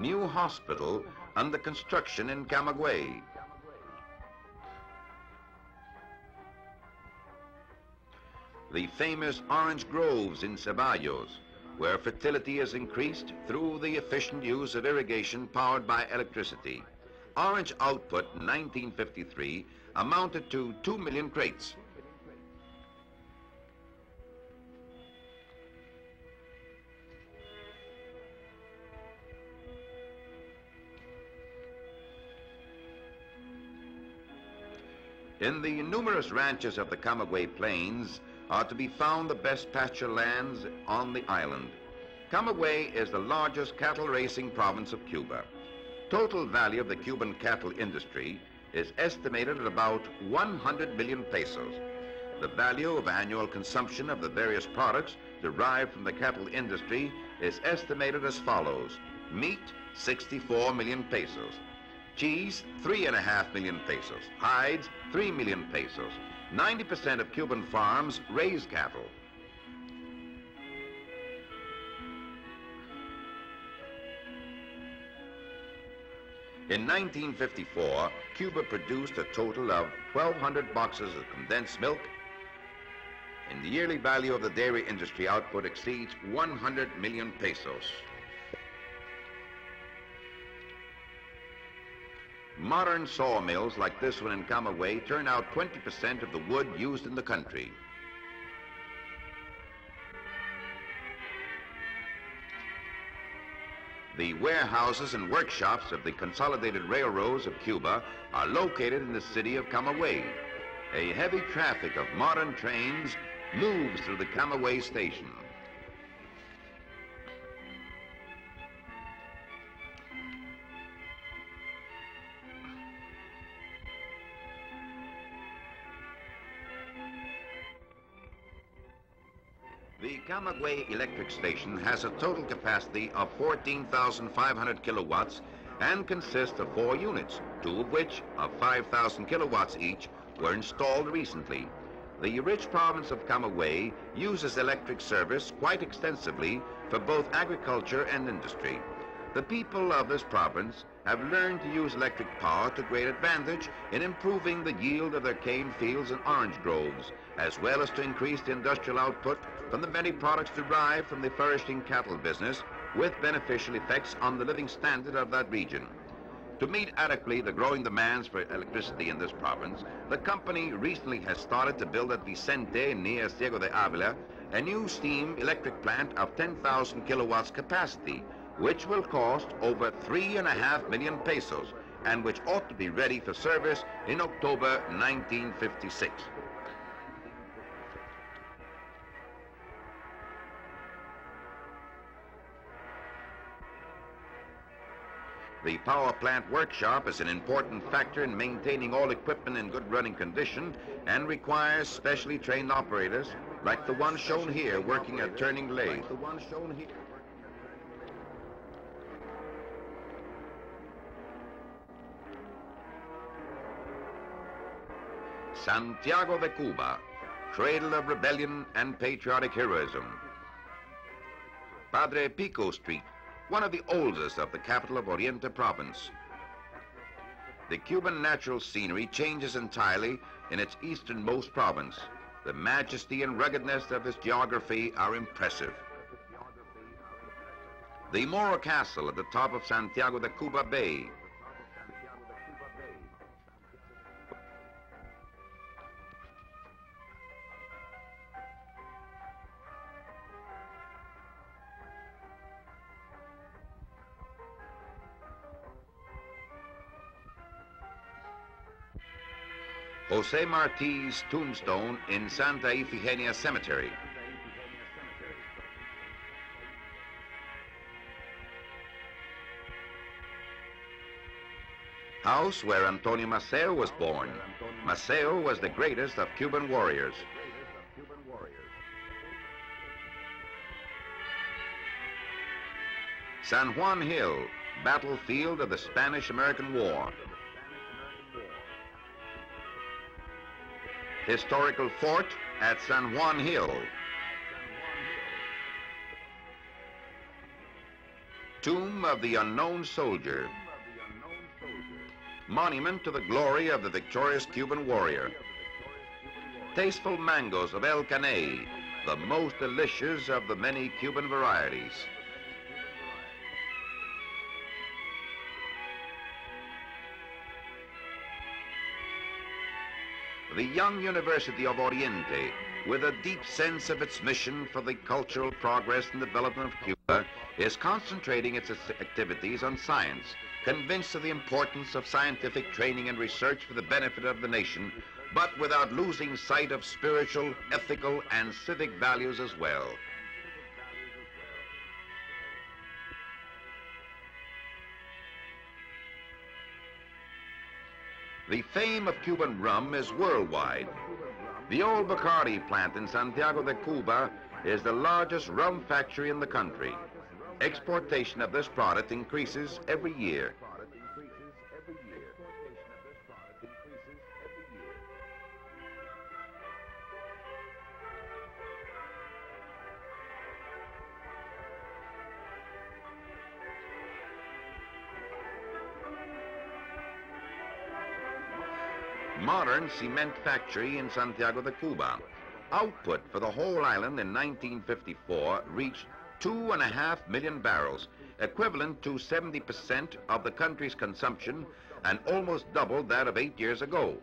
new hospital under construction in Camagüey. The famous orange groves in Ceballos, where fertility is increased through the efficient use of irrigation powered by electricity. Orange output in 1953 amounted to 2 million crates. In the numerous ranches of the Camagüey Plains are to be found the best pasture lands on the island. Camagüey is the largest cattle raising province of Cuba. Total value of the Cuban cattle industry is estimated at about 100 million pesos. The value of annual consumption of the various products derived from the cattle industry is estimated as follows. Meat, 64 million pesos. Cheese, 3.5 million pesos. Hides, 3 million pesos. 90% of Cuban farms raise cattle. In 1954, Cuba produced a total of 1,200 boxes of condensed milk, and the yearly value of the dairy industry output exceeds 100 million pesos. Modern sawmills like this one in Camagüey turn out 20% of the wood used in the country. The warehouses and workshops of the Consolidated Railroads of Cuba are located in the city of Camagüey. A heavy traffic of modern trains moves through the Camagüey station. The Camagüey electric station has a total capacity of 14,500 kilowatts and consists of 4 units, 2 of which, of 5,000 kilowatts each, were installed recently. The rich province of Camagüey uses electric service quite extensively for both agriculture and industry. The people of this province have learned to use electric power to great advantage in improving the yield of their cane fields and orange groves, as well as to increase the industrial output from the many products derived from the flourishing cattle business, with beneficial effects on the living standard of that region. To meet adequately the growing demands for electricity in this province, the company recently has started to build at Vicente, near Ciego de Ávila, a new steam electric plant of 10,000 kilowatts capacity, which will cost over 3.5 million pesos, and which ought to be ready for service in October 1956. The power plant workshop is an important factor in maintaining all equipment in good running condition and requires specially trained operators like the one shown here working a turning lathe. Santiago de Cuba, cradle of rebellion and patriotic heroism. Padre Pico Street, one of the oldest of the capital of Oriente province. The Cuban natural scenery changes entirely in its easternmost province. The majesty and ruggedness of this geography are impressive. The Moro Castle at the top of Santiago de Cuba Bay. Jose Marti's tombstone in Santa Ifigenia Cemetery. House where Antonio Maceo was born. Maceo was the greatest of Cuban warriors. San Juan Hill, battlefield of the Spanish-American War. Historical fort at San Juan Hill. Tomb of the Unknown Soldier. Monument to the glory of the victorious Cuban warrior. Tasteful mangoes of El Caney, the most delicious of the many Cuban varieties. The young University of Oriente, with a deep sense of its mission for the cultural progress and development of Cuba, is concentrating its activities on science, convinced of the importance of scientific training and research for the benefit of the nation, but without losing sight of spiritual, ethical, and civic values as well. The fame of Cuban rum is worldwide. The old Bacardi plant in Santiago de Cuba is the largest rum factory in the country. Exportation of this product increases every year. Modern cement factory in Santiago de Cuba. Output for the whole island in 1954 reached 2.5 million barrels, equivalent to 70% of the country's consumption and almost double that of 8 years ago.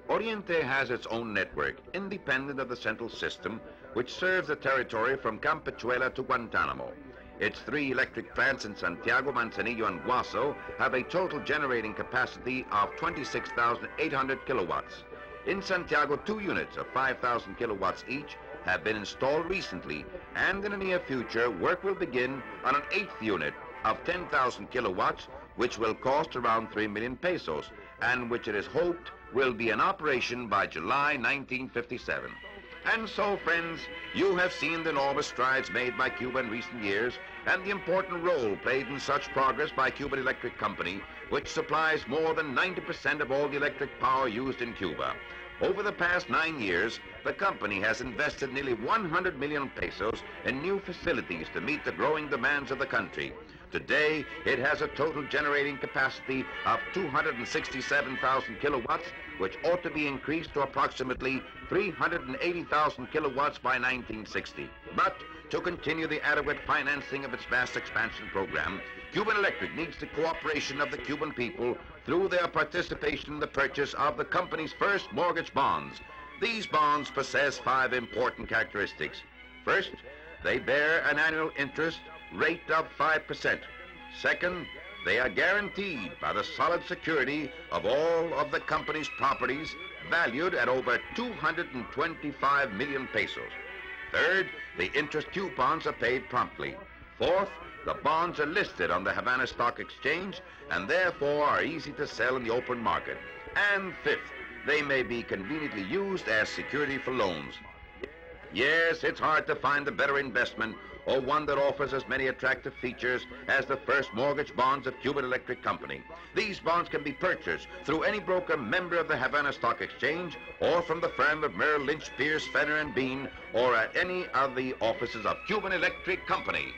Oriente has its own network, independent of the central system, which serves the territory from Campechuela to Guantanamo. Its 3 electric plants in Santiago, Manzanillo, and Guaso have a total generating capacity of 26,800 kilowatts. In Santiago, 2 units of 5,000 kilowatts each have been installed recently, and in the near future, work will begin on an 8th unit of 10,000 kilowatts, which will cost around 3 million pesos, and which it is hoped will be in operation by July 1957. And so, friends, you have seen the enormous strides made by Cuba in recent years and the important role played in such progress by Cuban Electric Company, which supplies more than 90% of all the electric power used in Cuba. Over the past 9 years, the company has invested nearly 100 million pesos in new facilities to meet the growing demands of the country. Today, it has a total generating capacity of 267,000 kilowatts, which ought to be increased to approximately 380,000 kilowatts by 1960. But to continue the adequate financing of its vast expansion program, Cuban Electric needs the cooperation of the Cuban people through their participation in the purchase of the company's first mortgage bonds. These bonds possess 5 important characteristics. First, they bear an annual interest rate of 5%. Second, they are guaranteed by the solid security of all of the company's properties, valued at over 225 million pesos. Third, the interest coupons are paid promptly. Fourth, the bonds are listed on the Havana Stock Exchange and therefore are easy to sell in the open market. And fifth, they may be conveniently used as security for loans. Yes, it's hard to find a better investment or one that offers as many attractive features as the first mortgage bonds of Cuban Electric Company. These bonds can be purchased through any broker member of the Havana Stock Exchange or from the firm of Merrill Lynch, Pierce, Fenner & Bean, or at any of the offices of Cuban Electric Company.